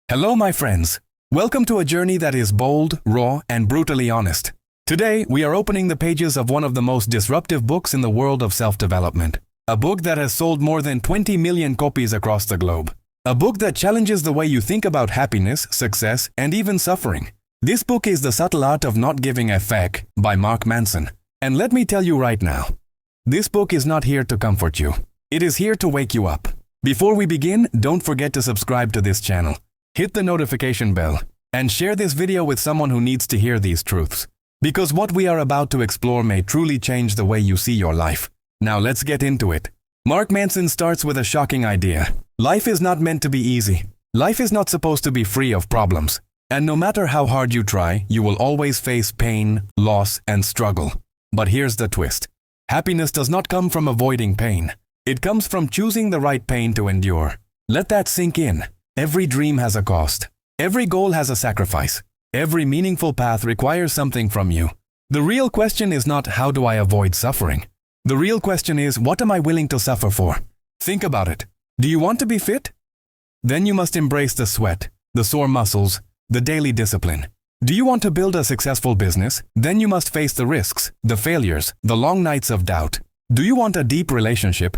Hello, my friends. Welcome to a journey that is bold, raw, and brutally honest. Today, we are opening the pages of one of the most disruptive books in the world of self-development. A book that has sold more than 20 million copies across the globe. A book that challenges the way you think about happiness, success, and even suffering. This book is The Subtle Art of Not Giving a Fuck by Mark Manson. And let me tell you right now, this book is not here to comfort you. It is here to wake you up. Before we begin, don't forget to subscribe to this channel. Hit the notification bell and share this video with someone who needs to hear these truths. Because what we are about to explore may truly change the way you see your life. Now let's get into it. Mark Manson starts with a shocking idea. Life is not meant to be easy. Life is not supposed to be free of problems. And no matter how hard you try, you will always face pain, loss, and struggle. But here's the twist. Happiness does not come from avoiding pain. It comes from choosing the right pain to endure. Let that sink in. Every dream has a cost. Every goal has a sacrifice. Every meaningful path requires something from you. The real question is not how do I avoid suffering? The real question is what am I willing to suffer for? Think about it. Do you want to be fit? Then you must embrace the sweat, the sore muscles, the daily discipline. Do you want to build a successful business? Then you must face the risks, the failures, the long nights of doubt. Do you want a deep relationship?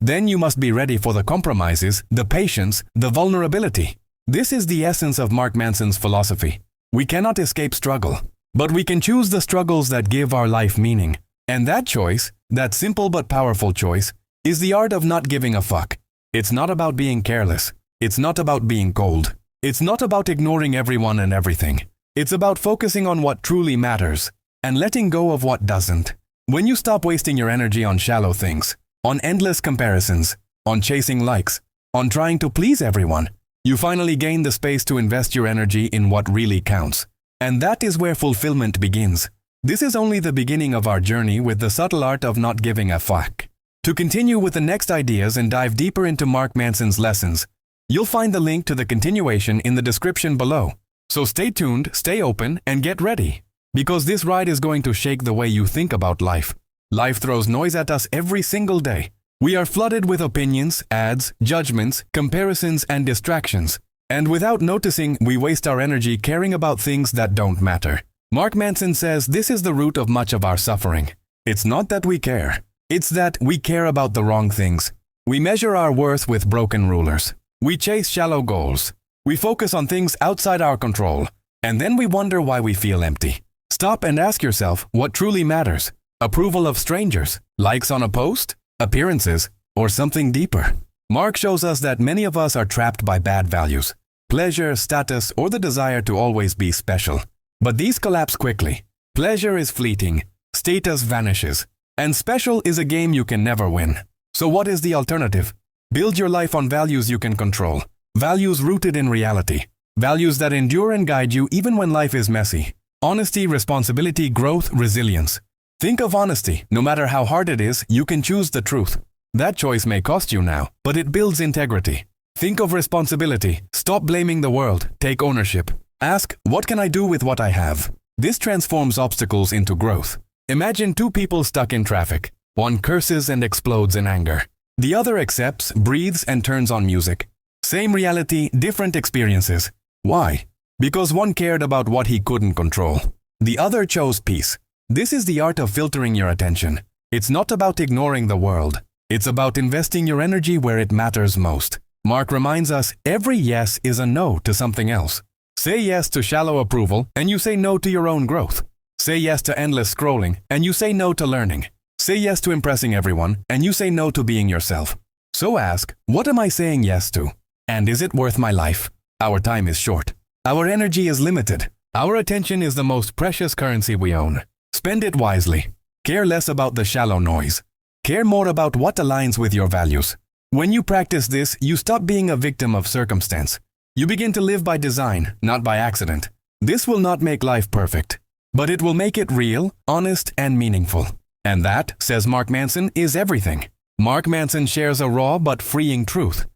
Then you must be ready for the compromises, the patience, the vulnerability. This is the essence of Mark Manson's philosophy. We cannot escape struggle, but we can choose the struggles that give our life meaning. And that choice, that simple but powerful choice, is the art of not giving a fuck. It's not about being careless. It's not about being cold. It's not about ignoring everyone and everything. It's about focusing on what truly matters and letting go of what doesn't. When you stop wasting your energy on shallow things, on endless comparisons, on chasing likes, on trying to please everyone, you finally gain the space to invest your energy in what really counts. And that is where fulfillment begins. This is only the beginning of our journey with the subtle art of not giving a fuck. To continue with the next ideas and dive deeper into Mark Manson's lessons, you'll find the link to the continuation in the description below. So stay tuned, stay open, and get ready. Because this ride is going to shake the way you think about life. Life throws noise at us every single day. We are flooded with opinions, ads, judgments, comparisons, and distractions. And without noticing, we waste our energy caring about things that don't matter. Mark Manson says this is the root of much of our suffering. It's not that we care. It's that we care about the wrong things. We measure our worth with broken rulers. We chase shallow goals. We focus on things outside our control. And then we wonder why we feel empty. Stop and ask yourself what truly matters. Approval of strangers, likes on a post, appearances, or something deeper. Mark shows us that many of us are trapped by bad values, pleasure, status, or the desire to always be special. But these collapse quickly. Pleasure is fleeting, status vanishes, and special is a game you can never win. So what is the alternative? Build your life on values you can control, values rooted in reality, values that endure and guide you even when life is messy. Honesty, responsibility, growth, resilience. Think of honesty. No matter how hard it is, you can choose the truth. That choice may cost you now, but it builds integrity. Think of responsibility. Stop blaming the world. Take ownership. Ask, what can I do with what I have? This transforms obstacles into growth. Imagine two people stuck in traffic. One curses and explodes in anger. The other accepts, breathes, and turns on music. Same reality, different experiences. Why? Because one cared about what he couldn't control. The other chose peace. This is the art of filtering your attention. It's not about ignoring the world. It's about investing your energy where it matters most. Mark reminds us every yes is a no to something else. Say yes to shallow approval and you say no to your own growth. Say yes to endless scrolling and you say no to learning. Say yes to impressing everyone and you say no to being yourself. So ask, what am I saying yes to? And is it worth my life? Our time is short. Our energy is limited. Our attention is the most precious currency we own. Spend it wisely. Care less about the shallow noise. Care more about what aligns with your values. When you practice this, you stop being a victim of circumstance. You begin to live by design, not by accident. This will not make life perfect, but it will make it real, honest, and meaningful. And that, says Mark Manson, is everything. Mark Manson shares a raw but freeing truth.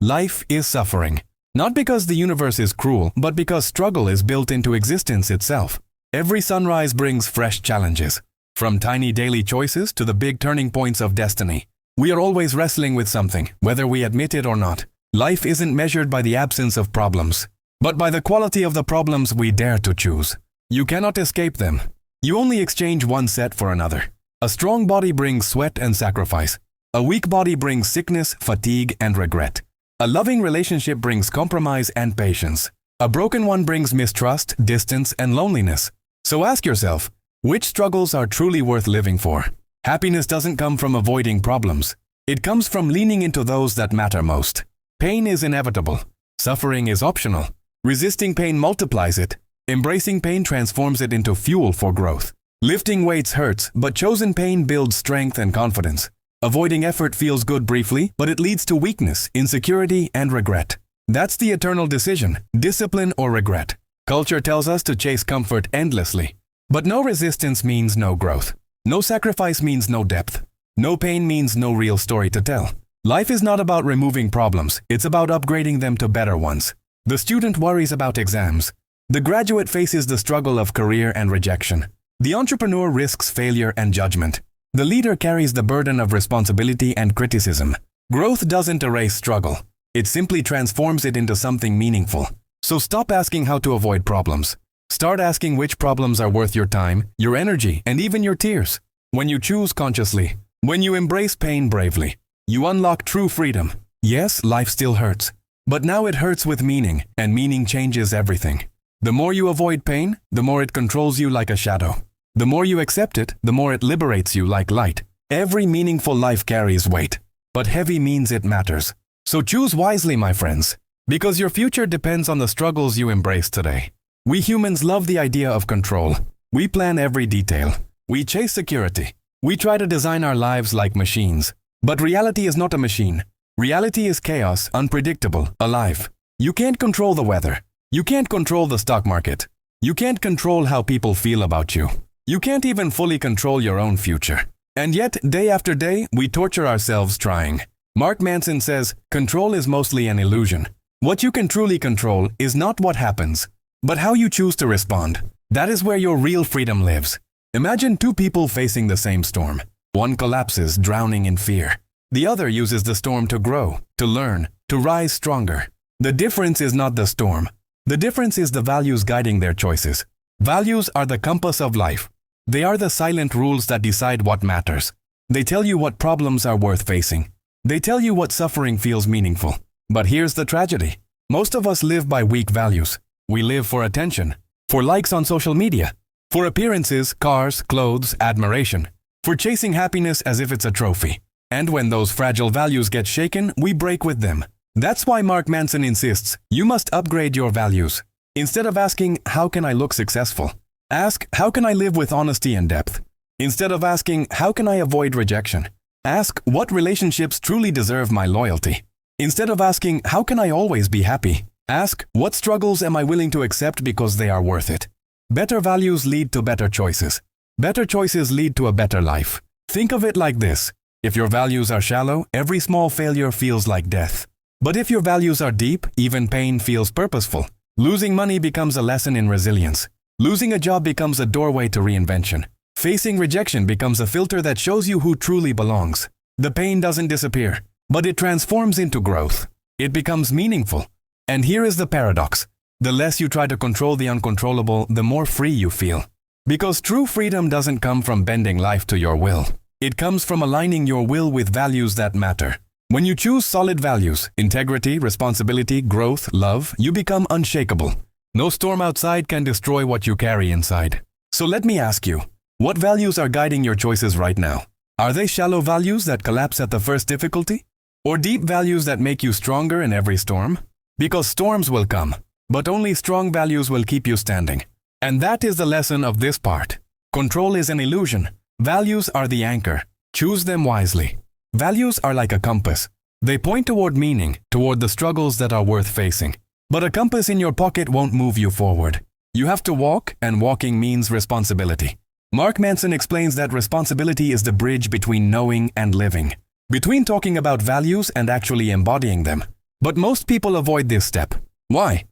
Life is suffering. Not because the universe is cruel, but because struggle is built into existence itself. Every sunrise brings fresh challenges. From tiny daily choices to the big turning points of destiny. We are always wrestling with something, whether we admit it or not. Life isn't measured by the absence of problems. but by the quality of the problems we dare to choose. You cannot escape them. You only exchange one set for another. A strong body brings sweat and sacrifice. A weak body brings sickness, fatigue, and regret. A loving relationship brings compromise and patience. A broken one brings mistrust, distance, and loneliness. So ask yourself, which struggles are truly worth living for? Happiness doesn't come from avoiding problems. It comes from leaning into those that matter most. Pain is inevitable. Suffering is optional. Resisting pain multiplies it. Embracing pain transforms it into fuel for growth. Lifting weights hurts, but chosen pain builds strength and confidence. Avoiding effort feels good briefly, but it leads to weakness, insecurity, and regret. That's the eternal decision, discipline or regret. Culture tells us to chase comfort endlessly. But no resistance means no growth. No sacrifice means no depth. No pain means no real story to tell. Life is not about removing problems, it's about upgrading them to better ones. The student worries about exams. The graduate faces the struggle of career and rejection. The entrepreneur risks failure and judgment. The leader carries the burden of responsibility and criticism. Growth doesn't erase struggle. It simply transforms it into something meaningful. So stop asking how to avoid problems. Start asking which problems are worth your time, your energy, and even your tears. When you choose consciously, when you embrace pain bravely, you unlock true freedom. Yes, life still hurts. But now it hurts with meaning, and meaning changes everything. The more you avoid pain, the more it controls you like a shadow. The more you accept it, the more it liberates you like light. Every meaningful life carries weight, but heavy means it matters. So choose wisely, my friends, because your future depends on the struggles you embrace today. We humans love the idea of control. We plan every detail. We chase security. We try to design our lives like machines. But reality is not a machine. Reality is chaos, unpredictable, alive. You can't control the weather. You can't control the stock market. You can't control how people feel about you. You can't even fully control your own future. And yet, day after day, we torture ourselves trying. Mark Manson says, control is mostly an illusion. What you can truly control is not what happens, but how you choose to respond. That is where your real freedom lives. Imagine two people facing the same storm. One collapses, drowning in fear. The other uses the storm to grow, to learn, to rise stronger. The difference is not the storm. The difference is the values guiding their choices. Values are the compass of life. They are the silent rules that decide what matters. They tell you what problems are worth facing. They tell you what suffering feels meaningful. But here's the tragedy. Most of us live by weak values. We live for attention, for likes on social media, for appearances, cars, clothes, admiration, for chasing happiness as if it's a trophy. And when those fragile values get shaken, we break with them. That's why Mark Manson insists, you must upgrade your values. Instead of asking, how can I look successful? Ask, how can I live with honesty and depth? Instead of asking, how can I avoid rejection? Ask, what relationships truly deserve my loyalty? Instead of asking, how can I always be happy? Ask, what struggles am I willing to accept because they are worth it? Better values lead to better choices. Better choices lead to a better life. Think of it like this. If your values are shallow, every small failure feels like death. But if your values are deep, even pain feels purposeful. Losing money becomes a lesson in resilience. Losing a job becomes a doorway to reinvention. Facing rejection becomes a filter that shows you who truly belongs. The pain doesn't disappear, but it transforms into growth. It becomes meaningful. And here is the paradox. The less you try to control the uncontrollable, the more free you feel. Because true freedom doesn't come from bending life to your will. It comes from aligning your will with values that matter. When you choose solid values, integrity, responsibility, growth, love, you become unshakable. No storm outside can destroy what you carry inside. So let me ask you, what values are guiding your choices right now? Are they shallow values that collapse at the first difficulty? Or deep values that make you stronger in every storm? Because storms will come, but only strong values will keep you standing. And that is the lesson of this part. Control is an illusion. Values are the anchor. Choose them wisely. Values are like a compass. They point toward meaning, toward the struggles that are worth facing. But a compass in your pocket won't move you forward. You have to walk, and walking means responsibility. Mark Manson explains that responsibility is the bridge between knowing and living, between talking about values and actually embodying them. But most people avoid this step. Why?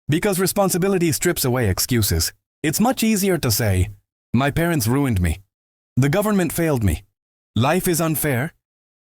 Because responsibility strips away excuses. It's much easier to say, my parents ruined me. The government failed me. Life is unfair,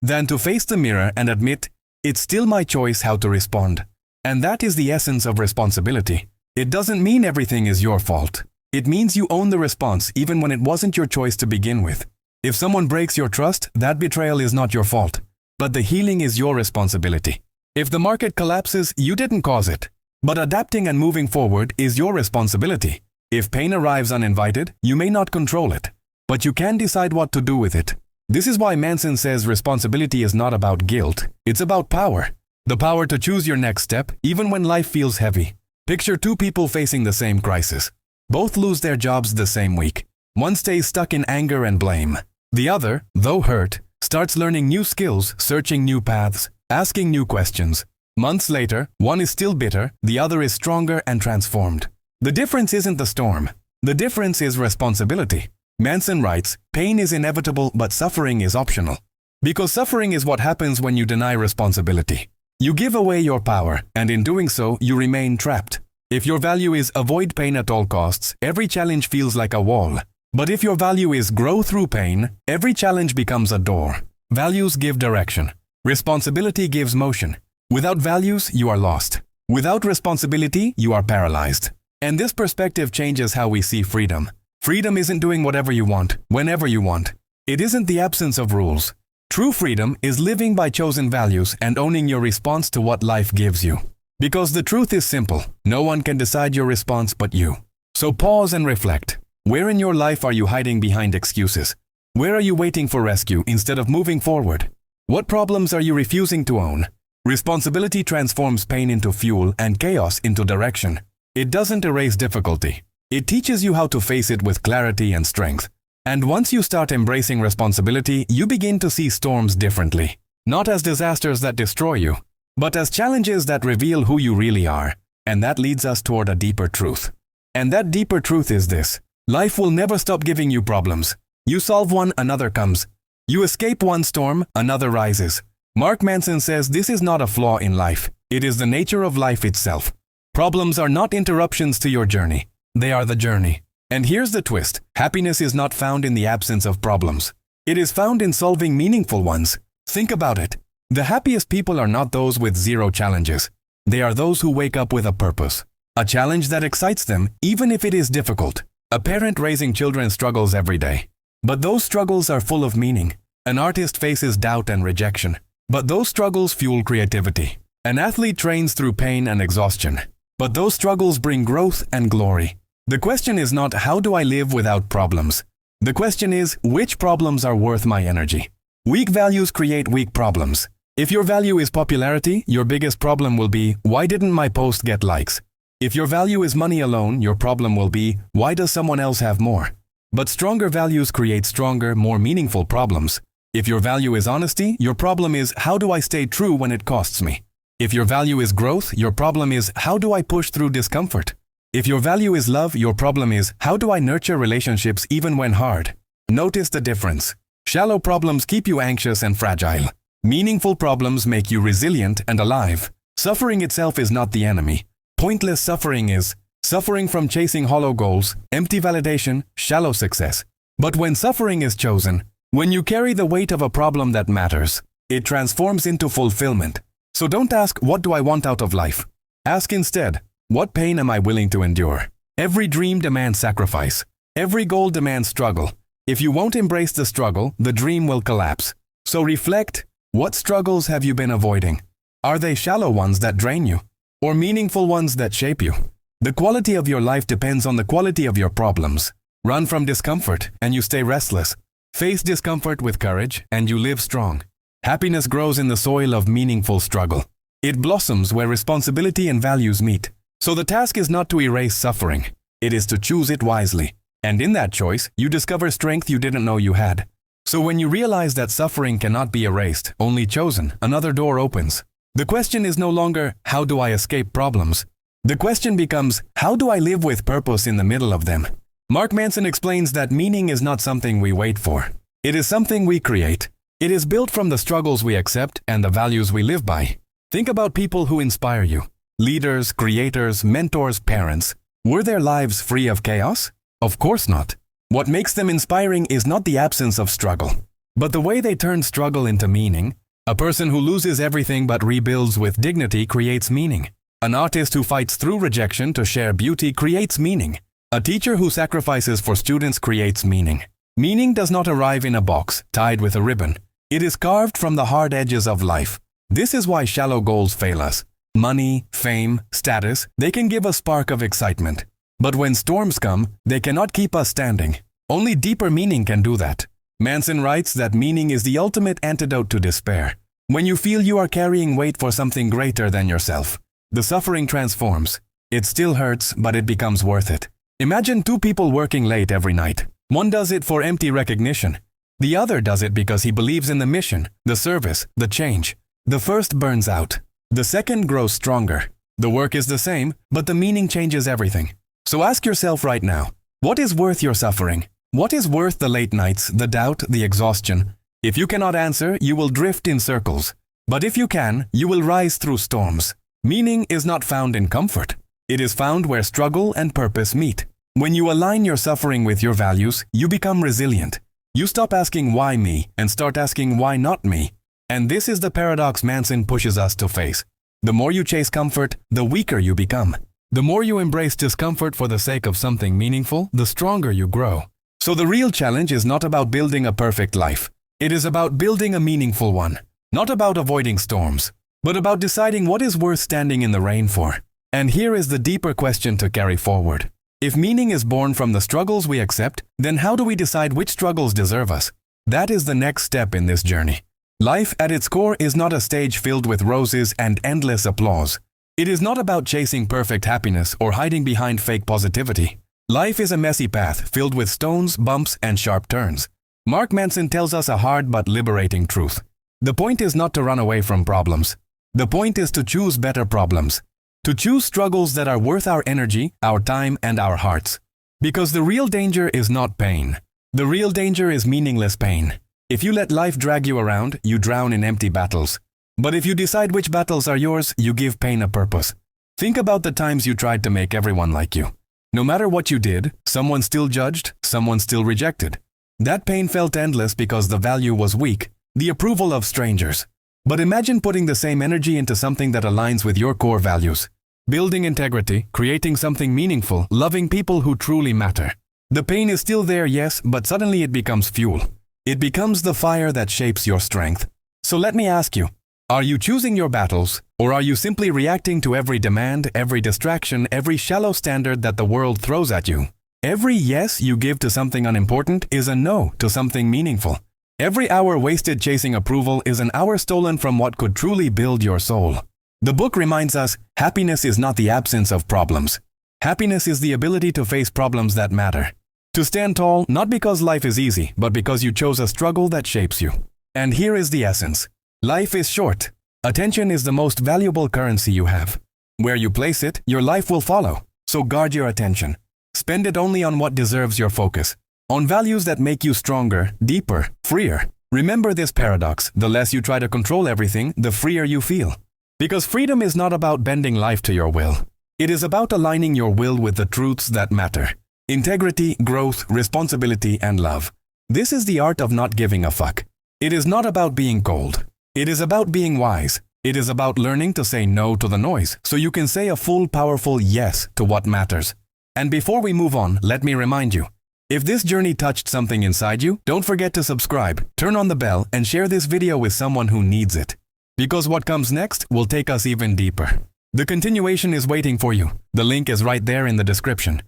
than to face the mirror and admit, it's still my choice how to respond. And that is the essence of responsibility. It doesn't mean everything is your fault. It means you own the response even when it wasn't your choice to begin with. If someone breaks your trust, that betrayal is not your fault, but the healing is your responsibility. If the market collapses, you didn't cause it, but adapting and moving forward is your responsibility. If pain arrives uninvited, you may not control it, but you can decide what to do with it. This is why Manson says responsibility is not about guilt, it's about power. The power to choose your next step, even when life feels heavy. Picture two people facing the same crisis. Both lose their jobs the same week. One stays stuck in anger and blame. The other, though hurt, starts learning new skills, searching new paths, asking new questions. Months later, one is still bitter, the other is stronger and transformed. The difference isn't the storm. The difference is responsibility. Manson writes, pain is inevitable but suffering is optional. Because suffering is what happens when you deny responsibility. You give away your power, and in doing so, you remain trapped. If your value is avoid pain at all costs, every challenge feels like a wall. But if your value is grow through pain, every challenge becomes a door. Values give direction. Responsibility gives motion. Without values, you are lost. Without responsibility, you are paralyzed. And this perspective changes how we see freedom. Freedom isn't doing whatever you want, whenever you want. It isn't the absence of rules. True freedom is living by chosen values and owning your response to what life gives you. Because the truth is simple, no one can decide your response but you. So pause and reflect. Where in your life are you hiding behind excuses? Where are you waiting for rescue instead of moving forward? What problems are you refusing to own? Responsibility transforms pain into fuel and chaos into direction. It doesn't erase difficulty. It teaches you how to face it with clarity and strength. And once you start embracing responsibility, you begin to see storms differently. Not as disasters that destroy you, but as challenges that reveal who you really are. And that leads us toward a deeper truth. And that deeper truth is this. Life will never stop giving you problems. You solve one, another comes. You escape one storm, another rises. Mark Manson says this is not a flaw in life. It is the nature of life itself. Problems are not interruptions to your journey. They are the journey. And here's the twist. Happiness is not found in the absence of problems. It is found in solving meaningful ones. Think about it. The happiest people are not those with zero challenges. They are those who wake up with a purpose. A challenge that excites them, even if it is difficult. A parent raising children struggles every day. But those struggles are full of meaning. An artist faces doubt and rejection. But those struggles fuel creativity. An athlete trains through pain and exhaustion. But those struggles bring growth and glory. The question is not, how do I live without problems? The question is, which problems are worth my energy? Weak values create weak problems. If your value is popularity, your biggest problem will be, why didn't my post get likes? If your value is money alone, your problem will be, why does someone else have more? But stronger values create stronger, more meaningful problems. If your value is honesty, your problem is, how do I stay true when it costs me? If your value is growth, your problem is, how do I push through discomfort? If your value is love, your problem is, how do I nurture relationships even when hard? Notice the difference. Shallow problems keep you anxious and fragile. Meaningful problems make you resilient and alive. Suffering itself is not the enemy. Pointless suffering is. Suffering from chasing hollow goals, empty validation, shallow success. But when suffering is chosen, when you carry the weight of a problem that matters, it transforms into fulfillment. So don't ask, what do I want out of life? Ask instead, what pain am I willing to endure? Every dream demands sacrifice. Every goal demands struggle. If you won't embrace the struggle, the dream will collapse. So reflect, what struggles have you been avoiding? Are they shallow ones that drain you? Or meaningful ones that shape you? The quality of your life depends on the quality of your problems. Run from discomfort, and you stay restless. Face discomfort with courage, and you live strong. Happiness grows in the soil of meaningful struggle. It blossoms where responsibility and values meet. So the task is not to erase suffering. It is to choose it wisely. And in that choice, you discover strength you didn't know you had. So when you realize that suffering cannot be erased, only chosen, another door opens. The question is no longer, how do I escape problems? The question becomes, how do I live with purpose in the middle of them? Mark Manson explains that meaning is not something we wait for. It is something we create. It is built from the struggles we accept and the values we live by. Think about people who inspire you. Leaders, creators, mentors, parents. Were their lives free of chaos? Of course not. What makes them inspiring is not the absence of struggle, but the way they turn struggle into meaning. A person who loses everything but rebuilds with dignity creates meaning. An artist who fights through rejection to share beauty creates meaning. A teacher who sacrifices for students creates meaning. Meaning does not arrive in a box, tied with a ribbon. It is carved from the hard edges of life. This is why shallow goals fail us. Money, fame, status, they can give a spark of excitement. But when storms come, they cannot keep us standing. Only deeper meaning can do that. Manson writes that meaning is the ultimate antidote to despair. When you feel you are carrying weight for something greater than yourself, the suffering transforms. It still hurts, but it becomes worth it. Imagine two people working late every night. One does it for empty recognition. The other does it because he believes in the mission, the service, the change. The first burns out. The second grows stronger. The work is the same, but the meaning changes everything. So ask yourself right now, what is worth your suffering? What is worth the late nights, the doubt, the exhaustion? If you cannot answer, you will drift in circles. But if you can, you will rise through storms. Meaning is not found in comfort. It is found where struggle and purpose meet. When you align your suffering with your values, you become resilient. You stop asking why me and start asking why not me. And this is the paradox Manson pushes us to face. The more you chase comfort, the weaker you become. The more you embrace discomfort for the sake of something meaningful, the stronger you grow. So the real challenge is not about building a perfect life. It is about building a meaningful one. Not about avoiding storms, but about deciding what is worth standing in the rain for. And here is the deeper question to carry forward. If meaning is born from the struggles we accept, then how do we decide which struggles deserve us? That is the next step in this journey. Life at its core is not a stage filled with roses and endless applause. It is not about chasing perfect happiness or hiding behind fake positivity. Life is a messy path filled with stones, bumps, and sharp turns. Mark Manson tells us a hard but liberating truth. The point is not to run away from problems. The point is to choose better problems. To choose struggles that are worth our energy, our time, and our hearts. Because the real danger is not pain. The real danger is meaningless pain. If you let life drag you around, you drown in empty battles. But if you decide which battles are yours, you give pain a purpose. Think about the times you tried to make everyone like you. No matter what you did, someone still judged, someone still rejected. That pain felt endless because the value was weak, the approval of strangers. But imagine putting the same energy into something that aligns with your core values. Building integrity, creating something meaningful, loving people who truly matter. The pain is still there, yes, but suddenly it becomes fuel. It becomes the fire that shapes your strength. So let me ask you, are you choosing your battles, or are you simply reacting to every demand, every distraction, every shallow standard that the world throws at you? Every yes you give to something unimportant is a no to something meaningful. Every hour wasted chasing approval is an hour stolen from what could truly build your soul. The book reminds us, happiness is not the absence of problems. Happiness is the ability to face problems that matter. To stand tall, not because life is easy, but because you chose a struggle that shapes you. And here is the essence. Life is short. Attention is the most valuable currency you have. Where you place it, your life will follow. So guard your attention. Spend it only on what deserves your focus. On values that make you stronger, deeper, freer. Remember this paradox. The less you try to control everything, the freer you feel. Because freedom is not about bending life to your will. It is about aligning your will with the truths that matter. Integrity, growth, responsibility, and love. This is the art of not giving a fuck. It is not about being cold. It is about being wise. It is about learning to say no to the noise, so you can say a full, powerful yes to what matters. And before we move on, let me remind you, if this journey touched something inside you, don't forget to subscribe, turn on the bell, and share this video with someone who needs it. Because what comes next will take us even deeper. The continuation is waiting for you. The link is right there in the description.